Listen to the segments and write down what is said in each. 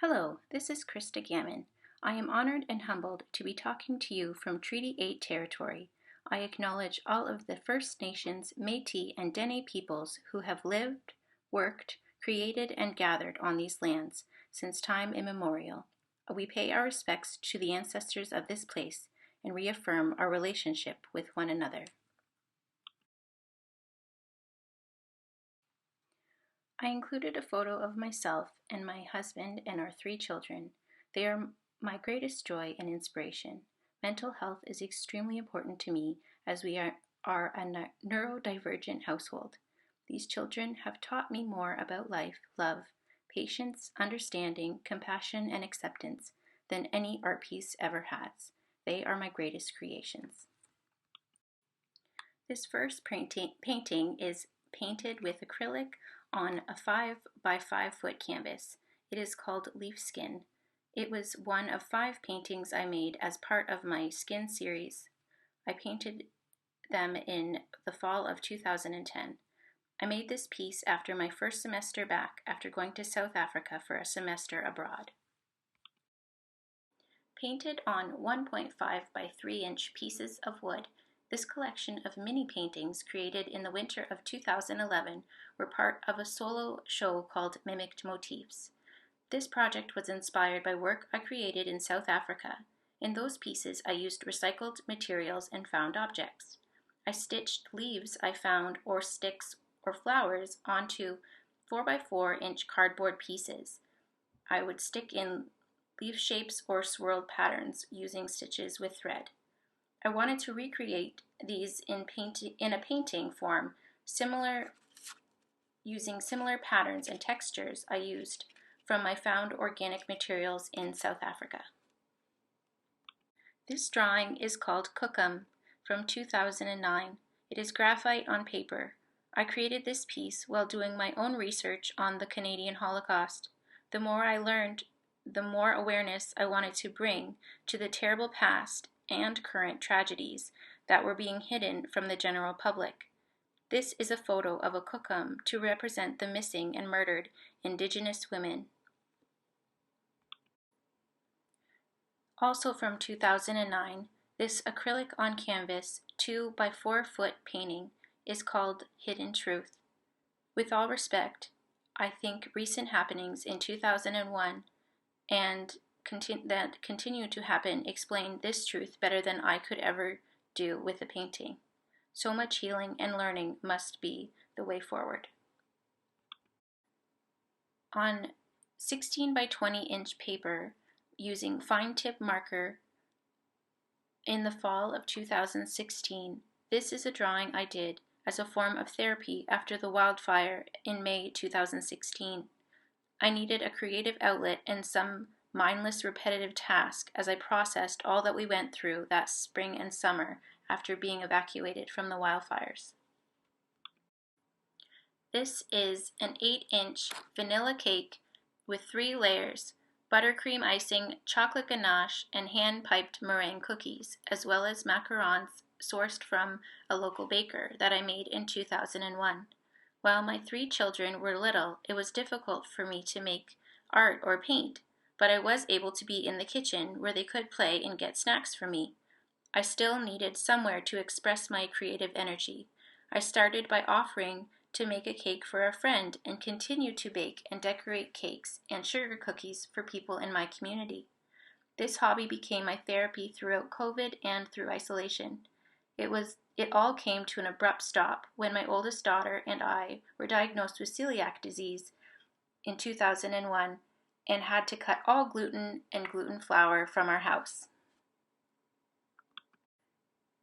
Hello, this is Krista Gammon. I am honored and humbled to be talking to you from Treaty 8 territory. I acknowledge all of the First Nations, Métis, and Dene peoples who have lived, worked, created, and gathered on these lands since time immemorial. We pay our respects to the ancestors of this place and reaffirm our relationship with one another. I included a photo of myself and my husband and our 3 children. They are my greatest joy and inspiration. Mental health is extremely important to me as we are a neurodivergent household. These children have taught me more about life, love, patience, understanding, compassion, and acceptance than any art piece ever has. They are my greatest creations. This first painting is painted with acrylic on a 5 by 5 foot canvas. It is called Leaf Skin. It was one of 5 paintings I made as part of my Skin series. I painted them in the fall of 2010. I made this piece after my first semester back after going to South Africa for a semester abroad. Painted on 1.5 by 3 inch pieces of wood, this collection of mini paintings created in the winter of 2011 were part of a solo show called Mimicked Motifs. This project was inspired by work I created in South Africa. In those pieces, I used recycled materials and found objects. I stitched leaves I found or sticks or flowers onto 4 by 4 inch cardboard pieces. I would stick in leaf shapes or swirled patterns using stitches with thread. I wanted to recreate these in a painting form, using similar patterns and textures I used from my found organic materials in South Africa. This drawing is called Cookum from 2009. It is graphite on paper. I created this piece while doing my own research on the Canadian Holocaust. The more I learned, the more awareness I wanted to bring to the terrible past and current tragedies that were being hidden from the general public. This is a photo of a cookum to represent the missing and murdered Indigenous women. Also from 2009, this acrylic on canvas 2 by 4 foot painting is called Hidden Truth. With all respect, I think recent happenings in 2001 and that continue to happen explain this truth better than I could ever do with a painting. So much healing and learning must be the way forward. On 16 by 20 inch paper, using fine tip marker in the fall of 2016, this is a drawing I did as a form of therapy after the wildfire in May 2016. I needed a creative outlet and some mindless repetitive task as I processed all that we went through that spring and summer after being evacuated from the wildfires. This is an 8-inch vanilla cake with 3 layers, buttercream icing, chocolate ganache, and hand-piped meringue cookies, as well as macarons sourced from a local baker that I made in 2001. While my 3 children were little, it was difficult for me to make art or paint, but I was able to be in the kitchen where they could play and get snacks from me. I still needed somewhere to express my creative energy. I started by offering to make a cake for a friend and continued to bake and decorate cakes and sugar cookies for people in my community. This hobby became my therapy throughout COVID and through isolation. It all came to an abrupt stop when my oldest daughter and I were diagnosed with celiac disease in 2001 and had to cut all gluten and gluten flour from our house.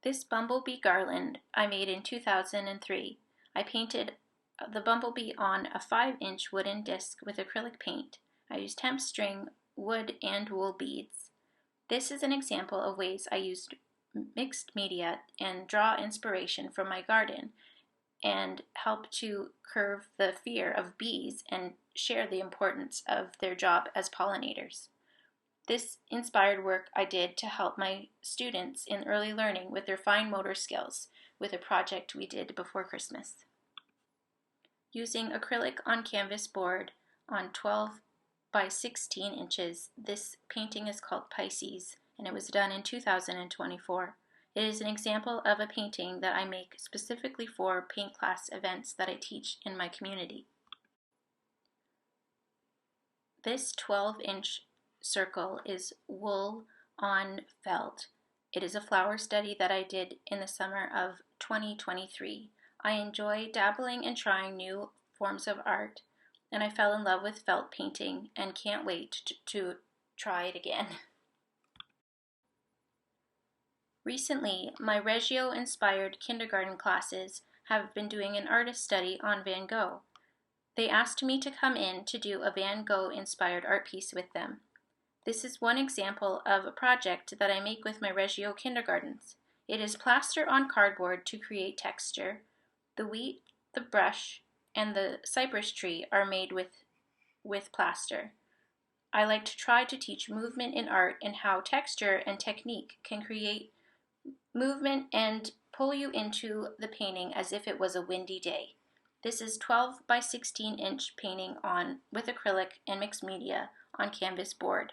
This bumblebee garland I made in 2003. I painted the bumblebee on a 5-inch wooden disc with acrylic paint. I used hemp string, wood, and wool beads. This is an example of ways I used mixed media and draw inspiration from my garden and help to curb the fear of bees and share the importance of their job as pollinators. This inspired work I did to help my students in early learning with their fine motor skills with a project we did before Christmas. Using acrylic on canvas board on 12 by 16 inches. This painting is called Pisces, and it was done in 2024. It is an example of a painting that I make specifically for paint class events that I teach in my community. This 12-inch circle is wool on felt. It is a flower study that I did in the summer of 2023. I enjoy dabbling and trying new forms of art, and I fell in love with felt painting and can't wait to try it again. Recently, my Reggio-inspired kindergarten classes have been doing an artist study on Van Gogh. They asked me to come in to do a Van Gogh-inspired art piece with them. This is one example of a project that I make with my Reggio kindergartens. It is plaster on cardboard to create texture. The wheat, the brush, and the cypress tree are made with plaster. I like to try to teach movement in art and how texture and technique can create movement and pull you into the painting as if it was a windy day. This is 12 by 16 inch painting with acrylic and mixed media on canvas board.